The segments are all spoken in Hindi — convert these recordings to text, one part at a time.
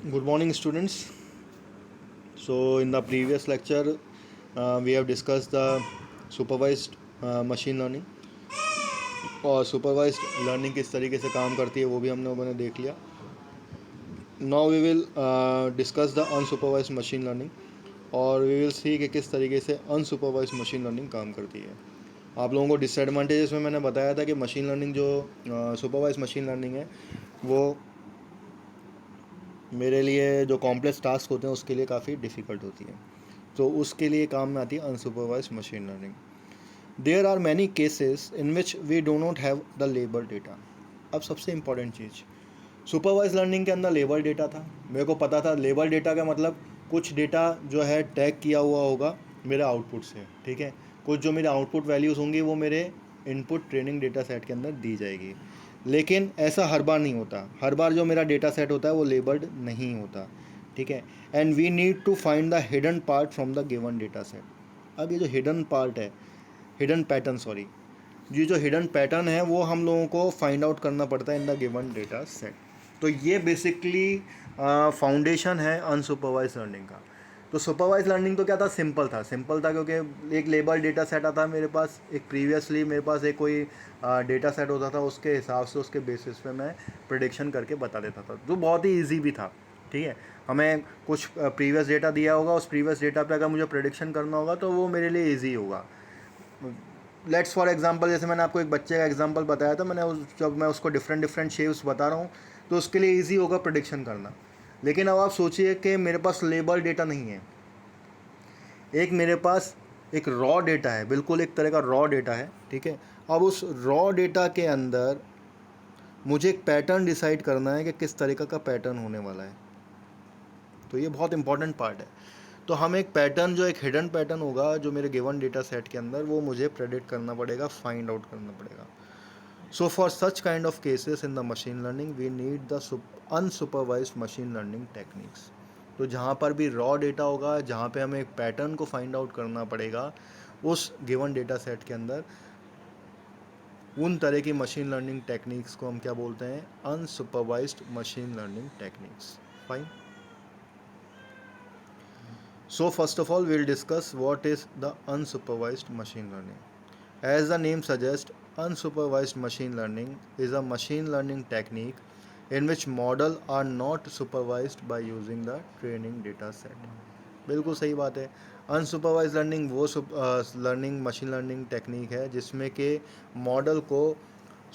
Good morning, students. So, in the previous lecture, we have discussed the supervised machine learning और supervised learning किस तरीके से काम करती है वो भी हम लोगों ने देख लिया. Now we will discuss the unsupervised machine learning और we will see कि किस तरीके से unsupervised machine learning काम करती है. आप लोगों को डिसएडवांटेजेस में मैंने बताया था कि मशीन लर्निंग जो सुपरवाइज मशीन लर्निंग है वो मेरे लिए जो कॉम्प्लेक्स टास्क होते हैं उसके लिए काफ़ी डिफ़िकल्ट होती है, तो उसके लिए काम में आती है unsupervise machine learning. There are many cases in which we do not have the label data. अब सबसे इंपॉर्टेंट चीज़, सुपरवाइज लर्निंग के अंदर लेबल डेटा था. मेरे को पता था लेबल डेटा का मतलब कुछ डेटा जो है टैग किया हुआ होगा मेरे आउटपुट से, ठीक है. कुछ जो मेरे आउटपुट वैल्यूज़ होंगी वो मेरे इनपुट ट्रेनिंग डेटा सेट के अंदर दी जाएगी. लेकिन ऐसा हर बार नहीं होता. हर बार जो मेरा डेटा सेट होता है वो लेबल्ड नहीं होता, ठीक है. And we need to find the hidden part from the given data set. अब ये जो हिडन पार्ट है, हिडन पैटर्न, सॉरी, ये जो हिडन पैटर्न है वो हम लोगों को फाइंड आउट करना पड़ता है in the given data set. तो ये बेसिकली फाउंडेशन है अनसुपरवाइज लर्निंग का. तो सुपरवाइज लर्निंग तो क्या था, सिंपल था क्योंकि एक लेबल डेटा सेट आता मेरे पास, एक प्रीवियसली मेरे पास एक कोई डेटा सेट होता था, उसके हिसाब से उसके बेसिस पे मैं प्रिडिक्शन करके बता देता था, जो बहुत ही ईजी भी था, ठीक है. हमें कुछ प्रीवियस डेटा दिया होगा, उस प्रीवियस डेटा पे अगर मुझे प्रिडिक्शन करना होगा तो वो मेरे लिए ईजी होगा. लेट्स फॉर एग्जांपल, जैसे मैंने आपको एक बच्चे का एग्जांपल बताया था, जब मैं उसको डिफरेंट डिफरेंट शेप्स बता रहा हूँ तो उसके लिए इजी होगा प्रिडिक्शन करना. लेकिन अब आप सोचिए कि मेरे पास लेबल डेटा नहीं है. एक मेरे पास एक रॉ डेटा है, बिल्कुल एक तरह का रॉ डेटा है, ठीक है. अब उस रॉ डेटा के अंदर मुझे एक पैटर्न डिसाइड करना है कि किस तरीक़े का पैटर्न होने वाला है. तो ये बहुत इंपॉर्टेंट पार्ट है. तो हम एक पैटर्न, जो एक हिडन पैटर्न होगा जो मेरे गिवन डेटा सेट के अंदर, वो मुझे प्रेडिक्ट करना पड़ेगा, फाइंड आउट करना पड़ेगा. So for such kind of cases in the machine learning we need the unsupervised machine learning techniques. तो जहाँ पर भी रॉ डेटा होगा, जहाँ पे हमें एक पैटर्न को फाइंड आउट करना पड़ेगा उस गिवन डेटा सेट के अंदर, उन तरह की मशीन लर्निंग टेक्निक्स को हम क्या बोलते हैं, unsupervised machine learning techniques. Fine. So first of all, we'll discuss what is the unsupervised machine learning. As the name suggests, unsupervised machine learning is a machine learning technique in which models are not supervised by using the training data set. बिल्कुल सही बात है. अनसुपरवाइज लर्निंग वो लर्निंग मशीन लर्निंग टेक्निक है जिसमें कि मॉडल को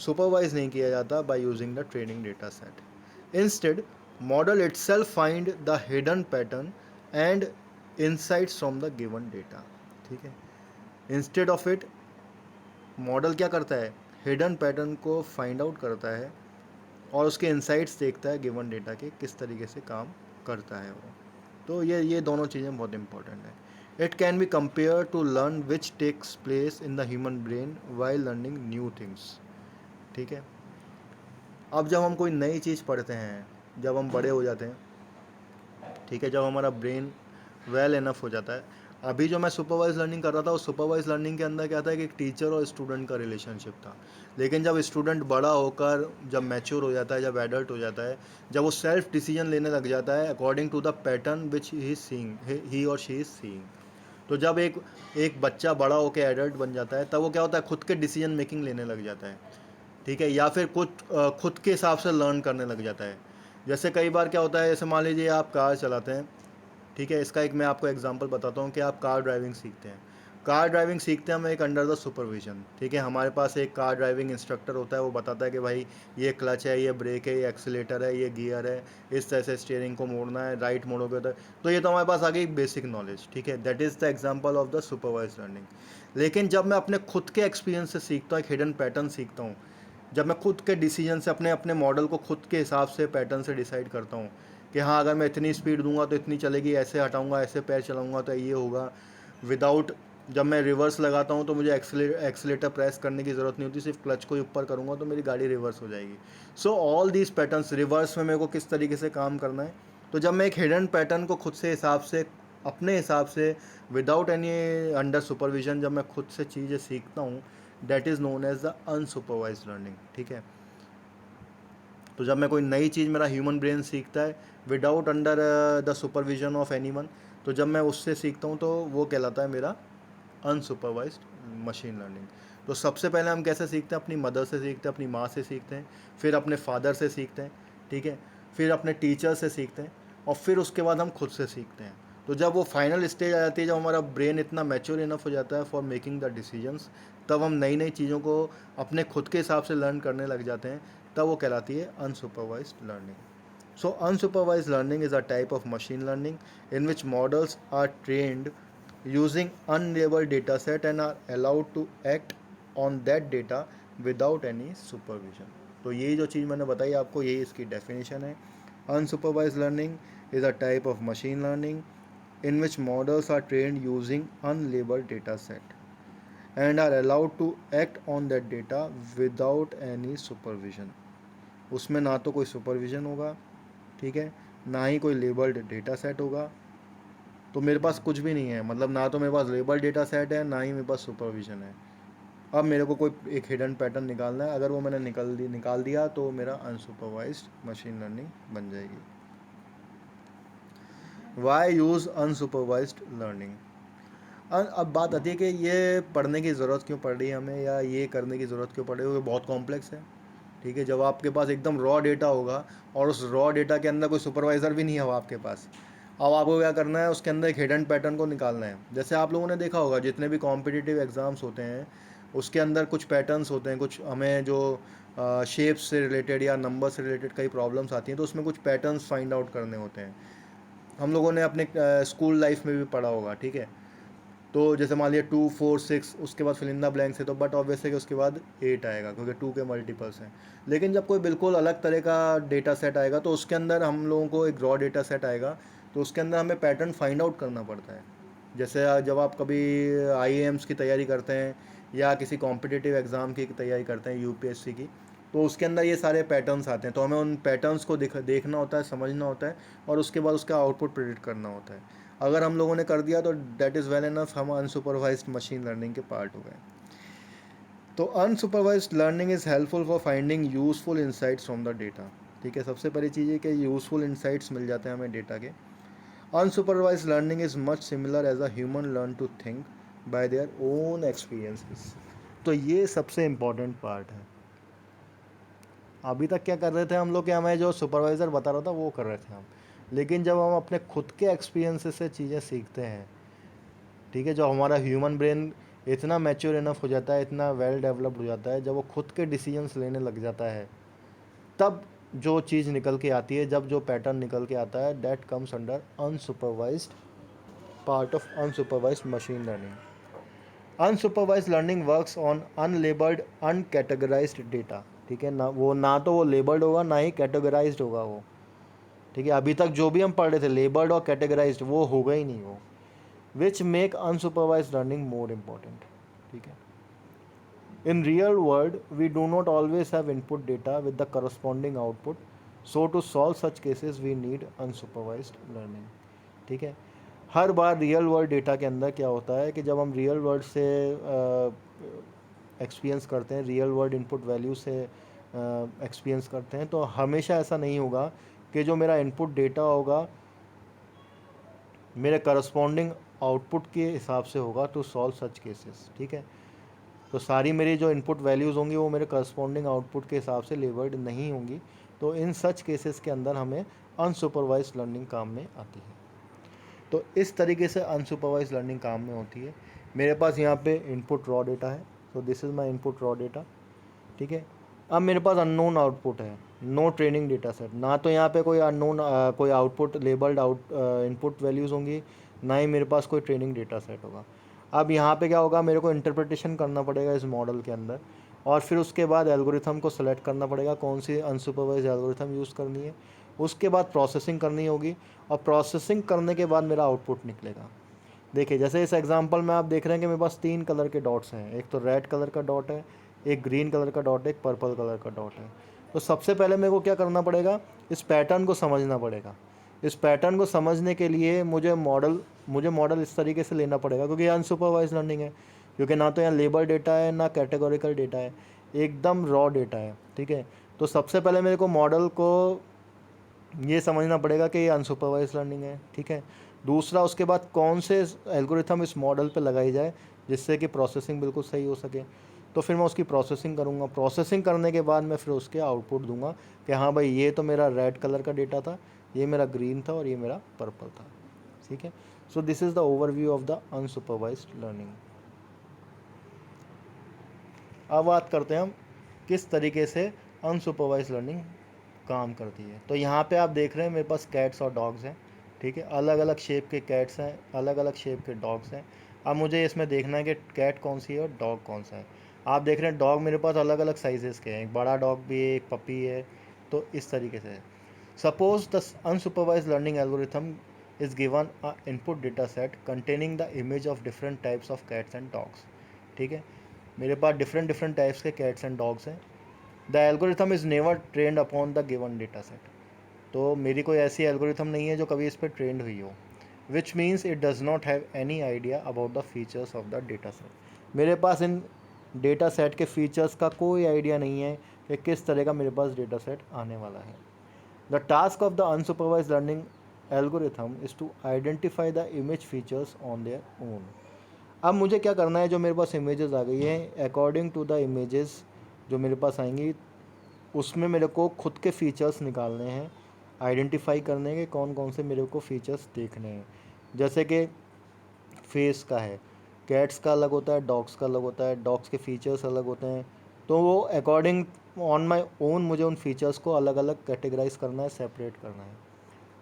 सुपरवाइज नहीं किया जाता by using the training data set. Instead model itself find the hidden pattern and insights from the given data, ठीक है. इंस्टेड ऑफ इट, मॉडल क्या करता है, हिडन पैटर्न को फाइंड आउट करता है और उसके इनसाइट्स देखता है गिवन डेटा के किस तरीके से काम करता है वो. तो ये दोनों चीज़ें बहुत इंपॉर्टेंट है. It can be compare to learn which takes place in the human brain while learning new things, ठीक है. अब जब हम कोई नई चीज़ पढ़ते हैं, जब हम बड़े हो जाते हैं, ठीक है, जब हमारा ब्रेन वेल इनफ हो जाता है. अभी जो मैं सुपरवाइज लर्निंग कर रहा था, उस सुपरवाइज लर्निंग के अंदर क्या था कि एक टीचर और स्टूडेंट का रिलेशनशिप था. लेकिन जब स्टूडेंट बड़ा होकर जब मैच्योर हो जाता है, जब एडल्ट हो जाता है, जब वो सेल्फ डिसीजन लेने लग जाता है according to the pattern which he seeing, he और शी इज़ सीइंग. तो जब एक बच्चा बड़ा होकर एडल्ट बन जाता है, तब वो क्या होता है, खुद के डिसीजन मेकिंग लेने लग जाता है, ठीक है, या फिर कुछ खुद के हिसाब से लर्न करने लग जाता है. जैसे कई बार क्या होता है, जैसे मान लीजिए आप कार चलाते हैं, ठीक है. इसका एक मैं आपको एग्जांपल बताता हूँ कि आप कार ड्राइविंग सीखते हैं. कार ड्राइविंग सीखते हैं हम एक अंडर द सुपरविजन, ठीक है. हमारे पास एक कार ड्राइविंग इंस्ट्रक्टर होता है, वो बताता है कि भाई ये क्लच है, ये ब्रेक है, ये एक्सीलेटर है, ये गियर है, इस तरह से स्टीयरिंग को मोड़ना है, राइट मोड़ोगे तो ये तो हमारे पास आ गई बेसिक नॉलेज, ठीक है. That is the example of the supervise learning. लेकिन जब मैं अपने खुद के एक्सपीरियंस से सीखता हूँ, एक हिडन पैटर्न सीखता हूँ, जब मैं खुद के डिसीजन से अपने अपने मॉडल को खुद के हिसाब से पैटर्न से डिसाइड करता हूँ कि हाँ, अगर मैं इतनी स्पीड दूंगा तो इतनी चलेगी, ऐसे हटाऊंगा, ऐसे पैर चलाऊंगा तो ये होगा, विदाउट, जब मैं रिवर्स लगाता हूँ तो मुझे एक्सीलेटर प्रेस करने की ज़रूरत नहीं होती, सिर्फ क्लच को ऊपर करूँगा तो मेरी गाड़ी रिवर्स हो जाएगी. सो ऑल दीज पैटर्न्स, रिवर्स में मेरे को किस तरीके से काम करना है. तो जब मैं एक हिडन पैटर्न को खुद से हिसाब से, अपने हिसाब से, विदाउट एनी अंडर सुपरविजन, जब मैं खुद से चीज़ें सीखता हूँ, that is known as the unsupervise learning, ठीक है. तो जब मैं कोई नई चीज़ मेरा ह्यूमन ब्रेन सीखता है without under the supervision of anyone, तो जब मैं उससे सीखता हूँ तो वो कहलाता है मेरा अनसुपरवाइज्ड मशीन लर्निंग। तो सबसे पहले हम कैसे सीखते हैं, अपनी मदर से सीखते हैं, अपनी माँ से सीखते हैं, फिर अपने फादर से सीखते हैं, ठीक है, फिर अपने टीचर से सीखते हैं, और फिर उसके बाद हम खुद से सीखते हैं। तो जब वो फाइनल स्टेज आ जाती है, जब हमारा ब्रेन इतना मैच्योर इनफ हो जाता है फॉर मेकिंग द डिसीजंस, तब हम नई नई चीज़ों को अपने खुद के हिसाब से लर्न करने लग जाते हैं, तब वो कहलाती है unsupervised learning. So unsupervised learning is a type of machine learning in which models are trained using unlabeled data set and are allowed to act on that data without any supervision. तो ये जो चीज़ मैंने बताई आपको, यही इसकी डेफिनेशन है। Unsupervised learning is a type of machine learning in which models are trained using unlabeled data set and are allowed to act on that data without any supervision. उसमें ना तो कोई सुपरविज़न होगा, ठीक है, ना ही कोई लेबल्ड डेटा सेट होगा। तो मेरे पास कुछ भी नहीं है, मतलब ना तो मेरे पास लेबल्ड डेटा सेट है, ना ही मेरे पास सुपरविज़न है। अब मेरे को कोई एक हिडन पैटर्न निकालना है, अगर वो मैंने निकाल दिया तो मेरा अनसुपरवाइज्ड मशीन लर्निंग बन जाएगी। Why use unsupervised learning. अब बात आती है कि ये पढ़ने की ज़रूरत क्यों पड़ रही है हमें, या ये करने की ज़रूरत क्यों पड़ रही है, क्योंकि बहुत कॉम्प्लेक्स है, ठीक है। जब आपके पास एकदम रॉ डेटा होगा और उस रॉ डेटा के अंदर कोई सुपरवाइज़र भी नहीं है आपके पास, अब आपको क्या करना है, उसके अंदर एक हिडन पैटर्न को निकालना है। जैसे आप लोगों ने देखा होगा जितने भी कॉम्पिटिटिव एग्ज़ाम्स होते हैं उसके अंदर कुछ पैटर्न्स होते हैं, कुछ हमें जो शेप्स से रिलेटेड या नंबर से रिलेटेड कई प्रॉब्लम्स आती हैं, तो उसमें कुछ पैटर्न्स फाइंड आउट करने होते हैं। हम लोगों ने अपने स्कूल लाइफ में भी पढ़ा होगा, ठीक है। तो जैसे मान लिया 2 4 6, उसके बाद फिलिंदा ब्लैंक्स है, तो बट ऑब्वियस है कि उसके बाद 8 आएगा क्योंकि 2 के मल्टीपल्स हैं। लेकिन जब कोई बिल्कुल अलग तरह का डेटा सेट आएगा तो उसके अंदर हम लोगों को एक रॉ डेटा सेट आएगा, तो उसके अंदर हमें पैटर्न फाइंड आउट करना पड़ता है। जैसे जब आप कभी आईएएम्स की तैयारी करते हैं या किसी कॉम्पिटिटिव एग्ज़ाम की तैयारी करते हैं यूपीएससी की, तो उसके अंदर ये सारे पैटर्न्स आते हैं, तो हमें उन पैटर्न्स को देखना होता है, समझना होता है, और उसके बाद उसका आउटपुट प्रेडिक्ट करना होता है। अगर हम लोगों ने कर दिया तो दैट इज़ वेल इनफ, हम अनसुपरवाइज्ड मशीन लर्निंग के पार्ट हो गए। तो unsupervised learning is helpful for finding useful insights from the data, ठीक है। सबसे पहली चीज़ है कि यूजफुल इंसाइट्स मिल जाते हैं हमें डेटा के। Unsupervised learning is much similar as a human learn to think by their own experiences. तो ये सबसे इम्पॉर्टेंट पार्ट है। अभी तक क्या कर रहे थे हम लोग कि हमें जो सुपरवाइज़र बता रहा था वो कर रहे थे हम, लेकिन जब हम अपने खुद के एक्सपीरियंसेस से चीज़ें सीखते हैं, ठीक है, जब हमारा ह्यूमन ब्रेन इतना मैच्योर इनफ हो जाता है, इतना वेल डेवलप्ड हो जाता है, जब वो खुद के डिसीजंस लेने लग जाता है, तब जो चीज़ निकल के आती है, जब जो पैटर्न निकल के आता है, that comes under unsupervised part of unsupervised machine learning. Unsupervised learning works on unlabelled uncategorised data, ठीक है ना तो वो लेबल्ड होगा, ना ही कैटेगराइज्ड होगा वो, ठीक है। अभी तक जो भी हम पढ़ रहे थे लेबल्ड और कैटेगराइज्ड, वो होगा ही नहीं वो, which make unsupervised learning more important, ठीक है। In real world we do not always have input data with the corresponding output, so to solve such cases we need unsupervised learning, ठीक है। हर बार रियल वर्ल्ड डेटा के अंदर क्या होता है कि जब हम रियल वर्ल्ड से एक्सपीरियंस करते हैं, रियल वर्ल्ड इनपुट वैल्यू से एक्सपीरियंस करते हैं, तो हमेशा ऐसा नहीं होगा कि जो मेरा इनपुट डेटा होगा मेरे करस्पॉन्डिंग आउटपुट के हिसाब से होगा टू सॉल्व सच केसेस, ठीक है। तो सारी मेरी जो इनपुट वैल्यूज़ होंगी वो मेरे करस्पॉन्डिंग आउटपुट के हिसाब से लेबल्ड नहीं होंगी, तो इन सच केसेस के अंदर हमें अनसुपरवाइज्ड लर्निंग काम में आती है। तो इस तरीके से अनसुपरवाइज्ड लर्निंग काम में होती है। मेरे पास यहाँ पे इनपुट रॉ डेटा है, तो this is my input raw data, ठीक है। अब मेरे पास अननोन आउटपुट है, नो ट्रेनिंग डेटा सेट, ना तो यहाँ पे कोई अननोन कोई आउटपुट लेबल्ड इनपुट वैल्यूज़ होंगी, ना ही मेरे पास कोई ट्रेनिंग डेटा सेट होगा। अब यहाँ पे क्या होगा, मेरे को इंटरप्रिटेशन करना पड़ेगा इस मॉडल के अंदर, और फिर उसके बाद एल्गोरिथम को सेलेक्ट करना पड़ेगा कौन सी अनसुपरवाइज एल्गोरिथम यूज़ करनी है। उसके बाद प्रोसेसिंग करनी होगी, और प्रोसेसिंग करने के बाद मेरा आउटपुट निकलेगा। देखिए जैसे इस एग्जांपल में आप देख रहे हैं कि मेरे पास 3 कलर के डॉट्स हैं, एक तो रेड कलर का डॉट है, एक ग्रीन कलर का डॉट है, एक पर्पल कलर का डॉट है। तो सबसे पहले मेरे को क्या करना पड़ेगा, इस पैटर्न को समझना पड़ेगा। इस पैटर्न को समझने के लिए मुझे मॉडल इस तरीके से लेना पड़ेगा, क्योंकि ये अनसुपरवाइज लर्निंग है, क्योंकि ना तो यहाँ लेबल डेटा है ना कैटेगोरिकल डेटा है, एकदम रॉ डेटा है, ठीक है। तो सबसे पहले मेरे को मॉडल को ये समझना पड़ेगा कि ये अनसुपरवाइज लर्निंग है, ठीक है। दूसरा, उसके बाद कौन से एल्गोरिथम इस मॉडल पे लगाई जाए जिससे कि प्रोसेसिंग बिल्कुल सही हो सके। तो फिर मैं उसकी प्रोसेसिंग करूँगा। प्रोसेसिंग करने के बाद मैं फिर उसके आउटपुट दूंगा कि हाँ भाई ये तो मेरा रेड कलर का डेटा था, ये मेरा ग्रीन था और ये मेरा पर्पल था, ठीक है। सो this is the overview of the unsupervised learning. अब बात करते हैं हम किस तरीके से अनसुपरवाइज लर्निंग काम करती है। तो यहाँ पे आप देख रहे हैं मेरे पास कैट्स और डॉग्स हैं, ठीक है। अलग अलग शेप के कैट्स हैं, अलग अलग शेप के डॉग्स हैं। अब मुझे इसमें देखना है कि कैट कौन सी है और डॉग कौन सा है। आप देख रहे हैं डॉग मेरे पास अलग अलग साइजेस के हैं, एक बड़ा डॉग भी है, एक पपी है। तो इस तरीके से suppose the unsupervise learning algorithm is given a input data set containing the image of different types of cats and dogs, ठीक है। मेरे पास डिफरेंट डिफरेंट टाइप्स के कैट्स एंड डॉग्स हैं। The algorithm is never trend upon the given data set. तो मेरी कोई ऐसी एल्गोरिथम नहीं है जो कभी इस पर ट्रेंड हुई हो, which means it does not have any idea about the features of the data set. मेरे पास इन डेटा सेट के फीचर्स का कोई आइडिया नहीं है कि किस तरह का मेरे पास डेटा सेट आने वाला है। The task of the unsupervise learning algorithm is to identify the image features on their own. अब मुझे क्या करना है, जो मेरे पास इमेजेस आ गई हैं, अकॉर्डिंग टू द इमेजेस जो मेरे पास आएंगी उसमें मेरे को खुद के फीचर्स निकालने हैं, आइडेंटिफाई करने के कौन कौन से मेरे को फीचर्स देखने हैं। जैसे कि फेस का है, कैट्स का अलग होता है, डॉग्स का अलग होता है, डॉग्स के फीचर्स अलग होते हैं। तो वो अकॉर्डिंग ऑन माई ओन मुझे उन फीचर्स को अलग अलग कैटेगराइज करना है, सेपरेट करना है।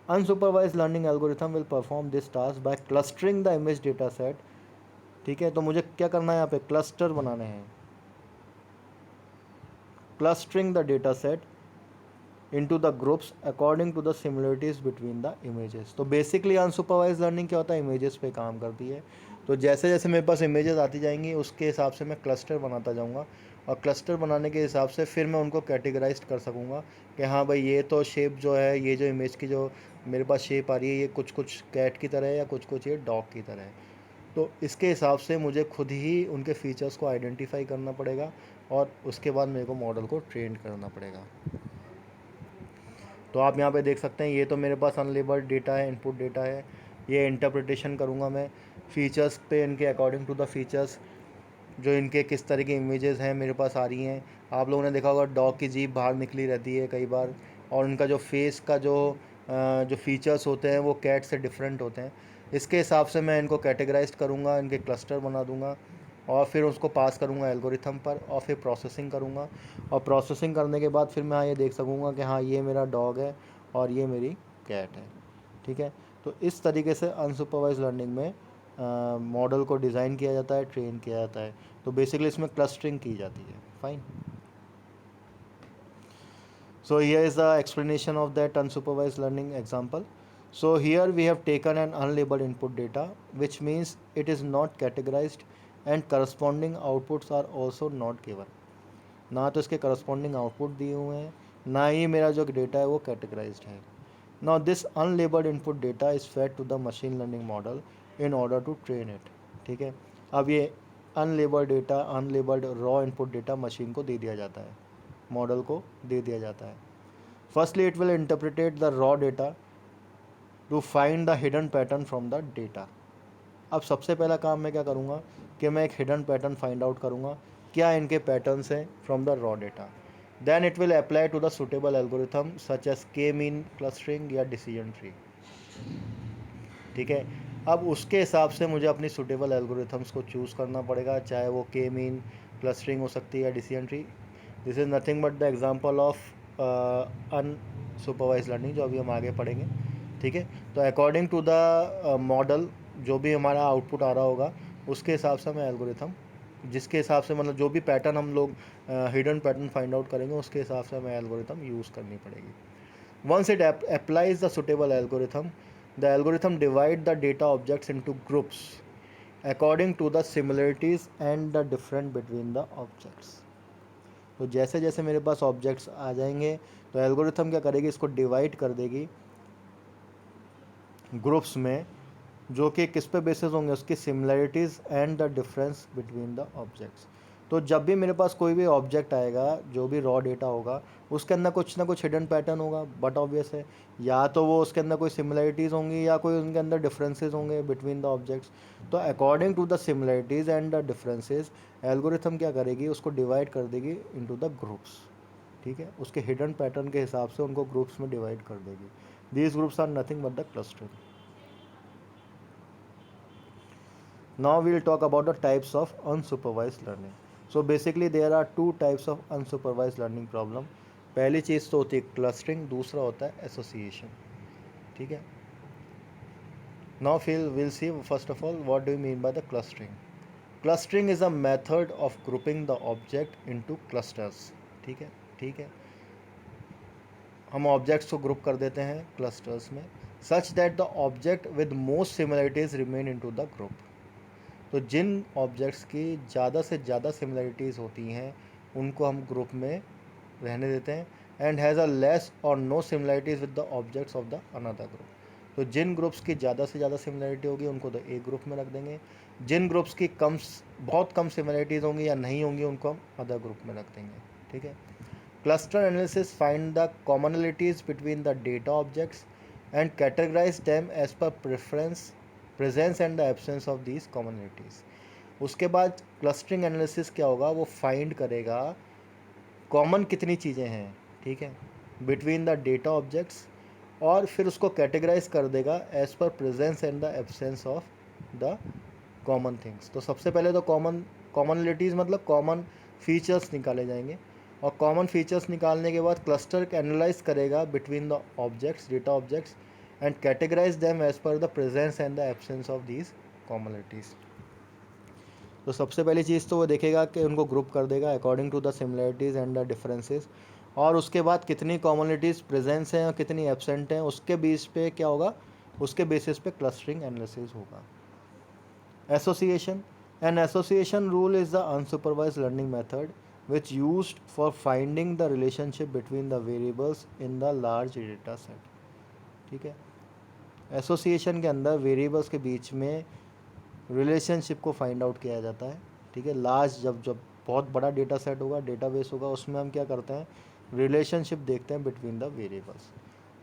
Unsupervise learning algorithm will perform this task by clustering the image data set, ठीक है। तो मुझे क्या करना है, यहाँ पे क्लस्टर बनाने हैं, clustering the data set into the groups according to the similarities between the images. तो बेसिकली अनसुपरवाइज लर्निंग क्या होता है, इमेजेस पे काम करती है। तो जैसे जैसे मेरे पास इमेजेस आती जाएंगी उसके हिसाब से मैं क्लस्टर बनाता जाऊँगा, और क्लस्टर बनाने के हिसाब से फिर मैं उनको कैटेगराइज कर सकूँगा कि हाँ भाई ये तो शेप जो है, ये जो इमेज की जो मेरे पास शेप आ रही है, ये कुछ कुछ कैट की तरह है या कुछ कुछ ये डॉग की तरह है। तो इसके हिसाब से मुझे खुद ही उनके फीचर्स को आइडेंटिफाई करना पड़ेगा और उसके बाद मेरे को मॉडल को ट्रेन करना पड़ेगा। तो आप यहाँ पे देख सकते हैं ये तो मेरे पास अनलेबल्ड डेटा है, इनपुट डेटा है। ये इंटरप्रिटेशन करूँगा मैं फीचर्स पे, इनके अकॉर्डिंग टू द फीचर्स जो इनके किस तरह की इमेजेस हैं मेरे पास आ रही हैं। आप लोगों ने देखा होगा डॉग की जीभ बाहर निकली रहती है कई बार, और उनका जो फेस का जो फीचर्स होते हैं वो कैट से डिफरेंट होते हैं। इसके हिसाब से मैं इनको कैटेगराइज करूँगा, इनके क्लस्टर बना दूँगा और फिर उसको पास करूँगा एल्गोरिथम पर और फिर प्रोसेसिंग करूँगा। और प्रोसेसिंग करने के बाद फिर मैं ये देख सकूँगा कि हाँ ये मेरा डॉग है और ये मेरी कैट है, ठीक है। तो इस तरीके से अनसुपरवाइज लर्निंग में मॉडल को डिज़ाइन किया जाता है, ट्रेन किया जाता है। तो बेसिकली इसमें क्लस्टरिंग की जाती है। Fine. So here is the explanation of that unsupervised learning example. So here we have taken an unlabeled input data, which means it is not categorized and corresponding outputs are also not given. ना तो इसके corresponding output दिए हुए हैं, ना ही मेरा जो डेटा है वो categorized है. Now this unlabeled input data is fed to the machine learning model in order to train it. ठीक है, अब ये unlabeled data, unlabeled raw input data machine को दे दिया जाता है, मॉडल को दे दिया जाता है. Firstly it will interpret the raw data to find the hidden pattern from the data. अब सबसे पहला काम मैं क्या करूँगा कि मैं एक हिडन पैटर्न फाइंड आउट करूँगा, क्या इनके पैटर्न्स हैं from the raw data. Then it will apply to the suitable algorithm such as K mean clustering या डिसीजन ट्री, ठीक है। अब उसके हिसाब से मुझे अपनी सुटेबल एल्गोरिथम्स को चूज़ करना पड़ेगा, चाहे वो के मीन क्लस्टरिंग हो सकती है या decision tree. This is nothing but the example of unsupervise learning जो अभी हम आगे पढ़ेंगे, ठीक है। तो अकॉर्डिंग टू द मॉडल जो भी हमारा आउटपुट आ रहा होगा उसके हिसाब से मैं एल्गोरिथम, जिसके हिसाब से मतलब जो भी पैटर्न हम लोग हिडन पैटर्न फाइंड आउट करेंगे उसके हिसाब से हमें एल्गोरिथम यूज़ करनी पड़ेगी। Once it applies the suitable algorithm, the algorithm divide the data objects into groups according to the similarities and the difference between the objects. तो जैसे जैसे मेरे पास ऑब्जेक्ट्स आ जाएंगे तो एल्गोरिथम क्या करेगी, इसको डिवाइड कर देगी ग्रुप्स में, जो कि किस पे बेसिस होंगे, उसकी similarities and the difference between the objects. तो जब भी मेरे पास कोई भी ऑब्जेक्ट आएगा, जो भी रॉ डेटा होगा, उसके अंदर कुछ ना कुछ हिडन पैटर्न होगा, बट ऑब्वियस है, या तो वो उसके अंदर कोई सिमिलरिटीज़ होंगी या कोई उनके अंदर डिफरेंसेस होंगे बिटवीन द ऑब्जेक्ट्स। तो according to the similarities and the differences, algorithm क्या करेगी, उसको डिवाइड कर देगी इनटू द ग्रुप्स। ठीक है, उसके हिडन पैटर्न के हिसाब से उनको ग्रुप्स में डिवाइड कर देगी। These groups are nothing but the clustering. Now we'll talk about the types of unsupervised learning. So basically there are two types of unsupervised learning problem. पहली चीज़ तो होती है क्लस्टरिंग, दूसरा होता है एसोसिएशन। ठीक है, now we'll see first of all what do you mean by the clustering. Clustering is a method of grouping the object into clusters. ठीक है, ठीक है, हम ऑब्जेक्ट्स को ग्रुप कर देते हैं क्लस्टर्स में, such that the object with most similarities remain into the group. तो जिन ऑब्जेक्ट्स की ज़्यादा से ज़्यादा सिमिलरिटीज़ होती हैं उनको हम ग्रुप में रहने देते हैं, and has a less or no similarities with the objects of the another group. तो जिन ग्रुप्स की ज़्यादा से ज़्यादा सिमिलरिटी होगी उनको तो एक ग्रुप में रख देंगे, जिन ग्रुप्स की बहुत कम सिमिलरिटीज़ होंगी या नहीं होंगी उनको हम अदर ग्रुप में रख देंगे। ठीक है, cluster analysis find the commonalities between the data objects and categorize them as per presence and the absence of these commonalities. उसके बाद क्लस्टरिंग एनालिसिस क्या होगा, वो फाइंड करेगा कॉमन कितनी चीज़ें हैं, ठीक है, बिटवीन द डेटा ऑब्जेक्ट्स, और फिर उसको कैटेगराइज कर देगा as per presence and the absence of the common things. तो सबसे पहले तो कॉमनलिटीज़ मतलब कॉमन फीचर्स निकाले जाएंगे, और कॉमन फीचर्स निकालने के बाद क्लस्टर एनालाइज करेगा between the objects, data objects, and categorise them as per the presence and the absence of these commonalities. तो सबसे पहली चीज़ तो वो देखेगा कि उनको ग्रुप कर देगा according to the similarities and the differences, और उसके बाद कितनी कॉमनलिटीज़ प्रेजेंस हैं और कितनी एब्सेंट हैं उसके बेस पे क्या होगा, उसके बेसिस पे क्लस्टरिंग एनालिसिस होगा। Association, an association rule is the unsupervised learning method which used for finding the relationship between the variables in the large data set। ठीक है, एसोसिएशन के अंदर वेरिएबल्स के बीच में रिलेशनशिप को फाइंड आउट किया जाता है। ठीक है, लार्ज जब जब बहुत बड़ा डेटा सेट होगा, डेटाबेस होगा, उसमें हम क्या करते हैं, रिलेशनशिप देखते हैं between the variables.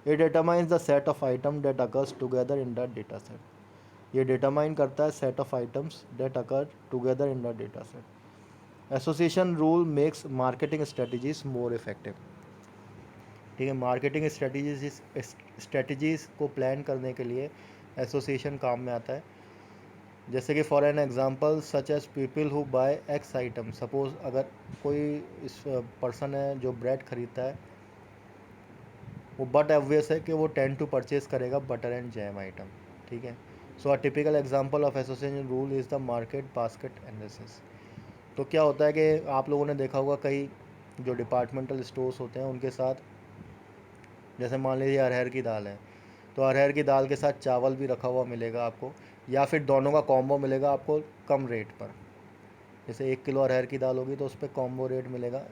It determines the set of item date occurs together in the data set. ये डिटरमाइन करता है set of items date occur together in the data set. Association rule makes marketing strategies more effective. ठीक है, मार्केटिंग स्ट्रेटजीज़ को प्लान करने के लिए एसोसिएशन काम में आता है। जैसे कि for an example such as people who buy X item, suppose अगर कोई इस पर्सन है जो ब्रेड खरीदता है, वो बट ऑब्वियस है कि वो टेंड टू परचेज करेगा बटर एंड जैम आइटम। ठीक है, so a typical example of association rule is the market basket analysis. तो क्या होता है कि आप लोगों ने देखा होगा कई जो डिपार्टमेंटल स्टोर्स होते हैं उनके साथ, जैसे मान लीजिए अरहर की दाल है, तो अरहर की दाल के साथ चावल भी रखा हुआ मिलेगा आपको, या फिर दोनों का कॉम्बो मिलेगा आपको कम रेट पर। जैसे 1 किलो अरहर की दाल होगी तो उस पर कॉम्बो रेट मिलेगा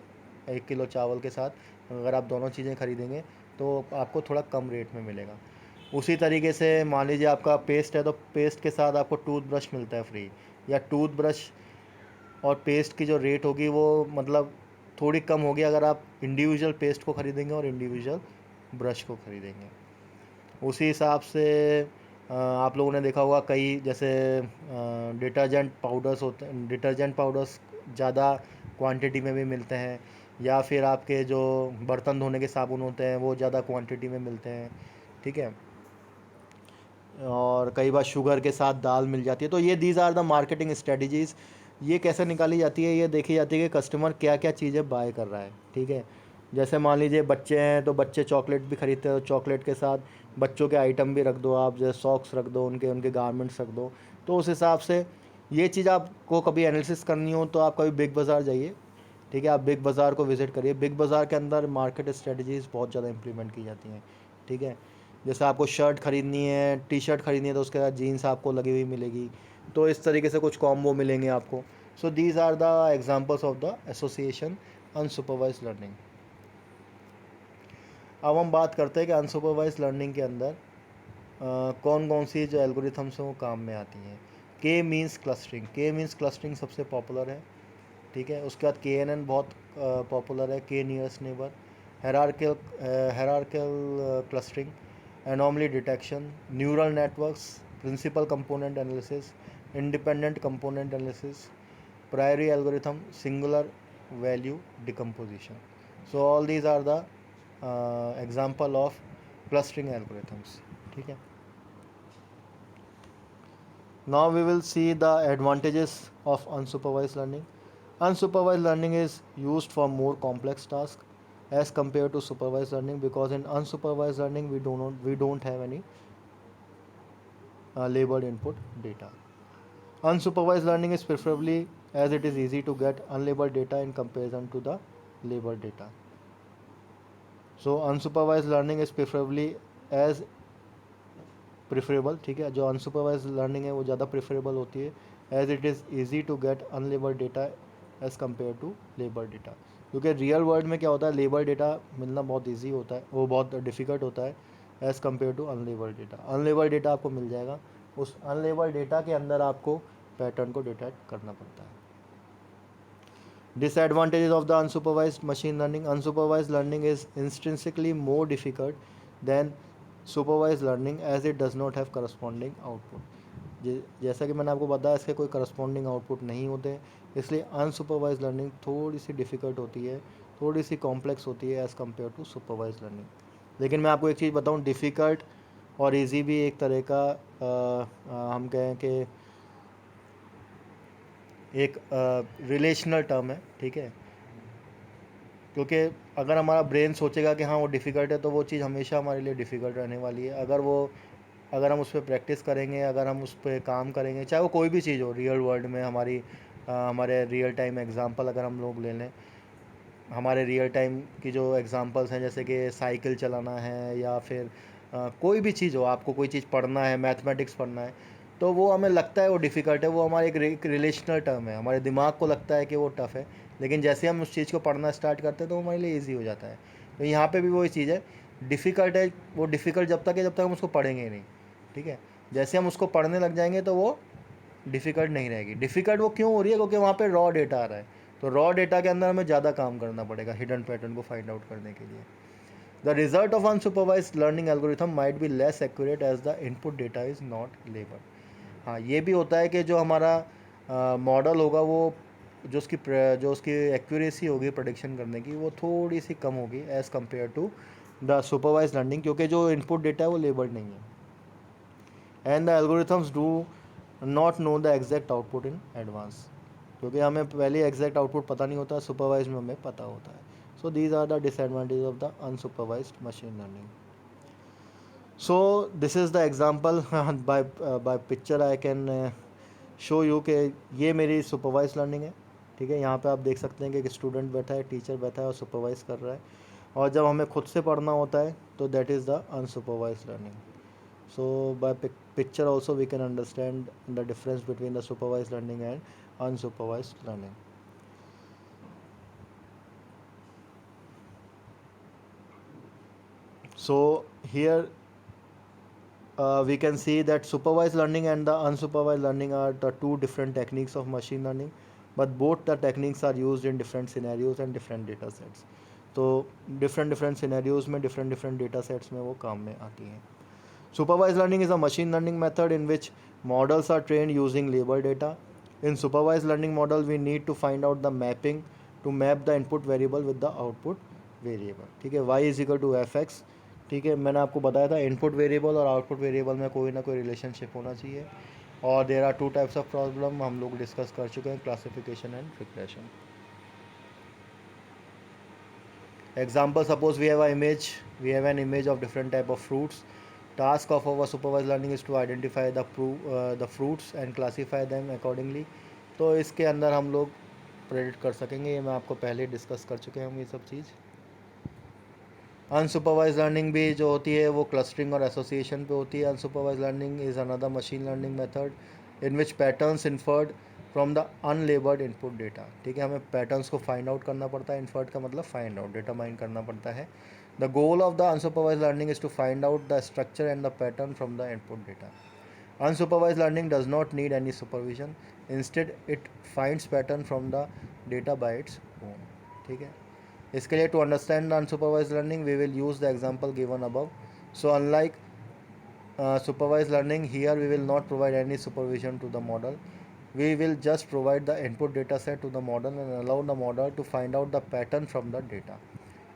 1 किलो चावल के साथ। अगर आप दोनों चीज़ें खरीदेंगे तो आपको थोड़ा कम रेट में मिलेगा। उसी तरीके से मान लीजिए आपका पेस्ट है, तो पेस्ट के साथ आपको टूथब्रश मिलता है फ्री, या टूथब्रश और पेस्ट की जो रेट होगी वो मतलब थोड़ी कम होगी अगर आप इंडिविजुअल पेस्ट को ख़रीदेंगे और इंडिविजुअल ब्रश को ख़रीदेंगे। उसी हिसाब से आप लोगों ने देखा होगा कई जैसे डिटर्जेंट पाउडर्स होते हैं, डिटर्जेंट पाउडर्स ज़्यादा क्वांटिटी में भी मिलते हैं, या फिर आपके जो बर्तन धोने के साबुन होते हैं वो ज़्यादा क्वांटिटी में मिलते हैं। ठीक है, और कई बार शुगर के साथ दाल मिल जाती है। तो ये these are the marketing strategies. ये कैसे निकाली जाती है, ये देखी जाती है कि कस्टमर क्या क्या चीज़ें बाय कर रहा है। ठीक है, जैसे मान लीजिए बच्चे हैं तो बच्चे चॉकलेट भी खरीदते हैं, तो चॉकलेट के साथ बच्चों के आइटम भी रख दो आप, जैसे सॉक्स रख दो, उनके उनके गारमेंट्स रख दो। तो उस हिसाब से ये चीज़ आपको कभी एनालिसिस करनी हो तो आप कभी बिग बाज़ार जाइए। ठीक है, आप बिग बाज़ार को विज़िट करिए। बिग बाज़ार के अंदर मार्केट स्ट्रेटजीज़ बहुत ज़्यादा इंप्लीमेंट की जाती हैं। ठीक है, जैसे आपको शर्ट ख़रीदनी है, टी शर्ट ख़रीदनी है, तो उसके साथ जीन्स आपको लगी हुई मिलेगी। तो इस तरीके से कुछ कॉम्बो मिलेंगे आपको। So these are the examples of the association unsupervised learning. अब हम बात करते हैं कि अनसुपरवाइज्ड लर्निंग के अंदर कौन कौन सी जो एल्गोरिथम्स हैं वो काम में आती हैं। के मीन्स क्लस्टरिंग। के मीन्स क्लस्टरिंग सबसे पॉपुलर है। ठीक है। उसके बाद KNN बहुत पॉपुलर है, K nearest neighbour, hierarchical clustering, anomaly detection, neural networks, principal component analysis, independent component analysis, apriori algorithm, singular value decomposition. So all these are the example of clustering algorithms. ठीक है. Now we will see the advantages of unsupervised learning. Unsupervised learning is used for more complex tasks as compared to supervised learning, because in unsupervised learning we don't have any labeled input data. Unsupervised learning is preferably as it is easy to get unlabeled data in comparison to the labeled data. So unsupervised learning is preferably as preferable. ठीक है. जो अनसुपरवाइज लर्निंग है वो ज़्यादा प्रेफरेबल होती है as it is easy to get unlabelled data as compare to labelled data. क्योंकि रियल वर्ल्ड में क्या होता है, लेबल्ड डेटा मिलना बहुत ईजी होता है, वो बहुत डिफ़िकल्ट होता है as compare to unlabelled data. Unlabelled data आपको मिल जाएगा, उस अनलेबल्ड डेटा के अंदर आपको पैटर्न को डिटेक्ट करना पड़ता है. Disadvantages of the unsupervised machine learning. Unsupervised learning is intrinsically more difficult than supervised learning as it does not have corresponding output. जैसा कि मैंने आपको बताया, इसके कोई करस्पॉन्डिंग आउटपुट नहीं होते, इसलिए अनसुपरवाइज लर्निंग थोड़ी सी डिफ़िकल्ट होती है, थोड़ी सी कॉम्प्लेक्स होती है as compare to supervise learning. लेकिन मैं आपको एक चीज़ बताऊँ, डिफ़िकल्ट और इजी भी एक तरह का हम कहें कि एक रिलेशनल टर्म है. ठीक है. क्योंकि अगर हमारा ब्रेन सोचेगा कि हाँ वो डिफ़िकल्ट है, तो वो चीज़ हमेशा हमारे लिए डिफ़िकल्ट रहने वाली है. अगर हम उस पर प्रैक्टिस करेंगे, अगर हम उस पर काम करेंगे, चाहे वो कोई भी चीज़ हो रियल वर्ल्ड में, हमारे रियल टाइम एग्जांपल अगर हम लोग ले लें, हमारे रियल टाइम की जो एग्जांपल्स हैं, जैसे कि साइकिल चलाना है या फिर कोई भी चीज़ हो, आपको कोई चीज़ पढ़ना है, मैथमेटिक्स पढ़ना है, तो वो हमें लगता है वो डिफ़िकल्ट है, वो हमारे एक रिलेशनल टर्म है, हमारे दिमाग को लगता है कि वो टफ़ है, लेकिन जैसे हम उस चीज़ को पढ़ना स्टार्ट करते हैं तो वो हमारे लिए ईजी हो जाता है. तो यहाँ पे भी वही चीज़ है, डिफ़िकल्ट है वो डिफ़िकल्ट जब तक है जब तक हम उसको पढ़ेंगे ही नहीं. ठीक है. जैसे हम उसको पढ़ने लग जाएंगे तो वो डिफ़िकल्ट नहीं रहेगी. डिफ़िकल्ट वो क्यों हो रही है, क्योंकि वहाँ पे रॉ डेटा आ रहा है, तो रॉ डेटा के अंदर हमें ज़्यादा काम करना पड़ेगा हिडन पैटर्न को फाइंड आउट करने के लिए. The result of unsupervised learning algorithm might be less accurate as the input data is not labelled. हाँ, ये भी होता है कि जो हमारा मॉडल होगा, वो जो उसकी एक्यूरेसी होगी प्रेडिक्शन करने की, वो थोड़ी सी कम होगी as compare to the supervise learning, क्योंकि जो इनपुट डेटा है वो लेबल्ड नहीं है. And the algorithms do not know the exact output in advance, क्योंकि हमें पहले एग्जैक्ट आउटपुट पता नहीं होता, सुपरवाइज में हमें पता होता है. So these are the disadvantage of the unsupervised machine learning. So this is the example by picture I can show you कि ये मेरी सुपरवाइज लर्निंग है. ठीक है. यहाँ पे आप देख सकते हैं कि एक स्टूडेंट बैठा है, टीचर बैठा है और सुपरवाइज कर रहा है. और जब हमें खुद से पढ़ना होता है तो that is the unsupervise learning. So by picture also we can understand the difference between the supervised learning and unsupervised learning. So here we can see that supervised learning and the unsupervised learning are the two different techniques of machine learning, but both the techniques are used in different scenarios and different data sets. तो different scenarios में different data sets में वो काम में आती हैं. Supervised learning is a machine learning method in which models are trained using labeled data. In supervised learning model, we need to find out the mapping to map the input variable with the output variable. ठीक है. y is equal to fx. ठीक है. मैंने आपको बताया था इनपुट वेरिएबल और आउटपुट वेरिएबल में कोई ना कोई रिलेशनशिप होना चाहिए. और there are two types of problem हम लोग डिस्कस कर चुके हैं, classification and regression. Example, suppose we have an image of different type of fruits. Task of our supervised learning is to identify the fruits and classify them accordingly. तो इसके अंदर हम लोग प्रेडिक्ट कर सकेंगे. ये मैं आपको पहले डिस्कस कर चुके हैं हम ये सब चीज़. अनसुपरवाइज लर्निंग भी जो होती है वो क्लस्टरिंग और एसोसिएशन पे होती है. Unsupervise learning is another machine learning method in which patterns inferred from the unlabelled input data. ठीक है. हमें पैटर्न्स को फाइंड आउट करना पड़ता है. इन्फर्ड का मतलब फाइंड आउट, डिटरमाइन करना पड़ता है. The goal of the unsupervise learning is to find out the structure and the pattern from the input data. Unsupervised learning does not need any supervision. Instead it finds pattern from the data by its own. ठीक है, इसके लिए to understand unsupervise learning we will use the example given above. So unlike supervised learning, here we will not provide any supervision to the model. We will just provide the input data set to the model and allow the model to find out the pattern from the data.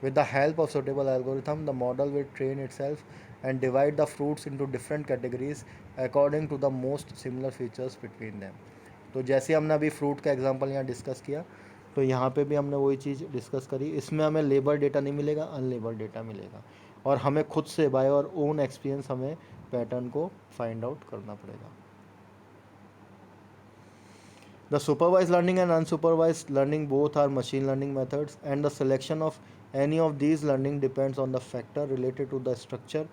With the help of suitable algorithm, the model will train itself and divide the fruits into different categories according to the most similar features between them. तो जैसे हमने अभी फ्रूट का एग्जांपल यहाँ डिस्कस किया, तो यहाँ पे भी हमने वही चीज़ डिस्कस करी। इसमें हमें लेबल डेटा नहीं मिलेगा, अनलेबल डेटा मिलेगा, और हमें खुद से बाय और ओन एक्सपीरियंस हमें पैटर्न को फाइंड आउट करना पड़ेगा। The supervised learning and unsupervised learning both are machine learning methods, and the selection of any of these learning depends on the factor related to the structure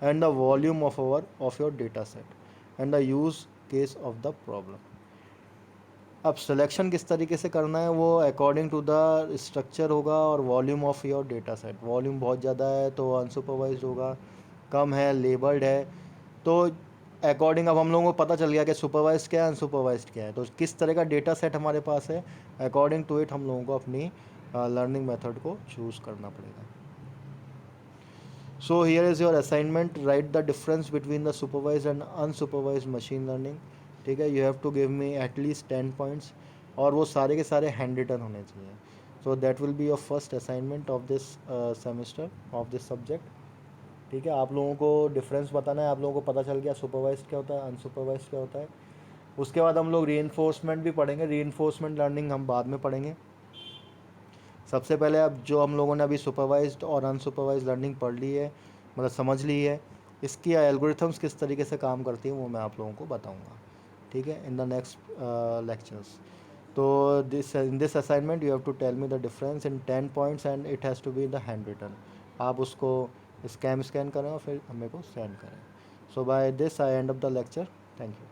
and the volume of your data set and the use case of the problem. अब सिलेक्शन किस तरीके से करना है वो अकॉर्डिंग टू द स्ट्रक्चर होगा और volume of your data set. Volume बहुत ज़्यादा है तो अनसुपरवाइज्ड होगा, कम है लेबल्ड है तो अकॉर्डिंग अब हम लोगों को पता चल गया कि सुपरवाइज्ड क्या है अनसुपरवाइज्ड क्या है, तो किस तरह का डेटा सेट हमारे पास है अकॉर्डिंग टू इट हम लोगों को अपनी लर्निंग मेथड को चूज़ करना पड़ेगा। So here is your assignment, write the difference between the supervised and unsupervised machine learning. ठीक है, you have to give me at least 10 points और वो सारे के सारे हैंड रिटन होने चाहिए। So that will be your first assignment of this semester of this subject. ठीक है, आप लोगों को डिफरेंस बताना है, आप लोगों को पता चल गया सुपरवाइज्ड क्या होता है अनसुपरवाइज्ड क्या होता है। उसके बाद हम लोग रीइंफोर्समेंट भी पढ़ेंगे, रीइंफोर्समेंट लर्निंग हम बाद में पढ़ेंगे। सबसे पहले अब जो हम लोगों ने अभी सुपरवाइज्ड और अनसुपरवाइज्ड लर्निंग पढ़ ली है, मतलब समझ ली है, इसकी एल्गोरिथम्स किस तरीके से काम करती हैं वो मैं आप लोगों को बताऊंगा। ठीक है, इन द नेक्स्ट लेक्चर्स। तो this in this assignment you have to tell me the difference in 10 points and it has to be the hand written. आप उसको स्कैन करें और फिर हमें को सेंड करें। So by this I end up the lecture. Thank you.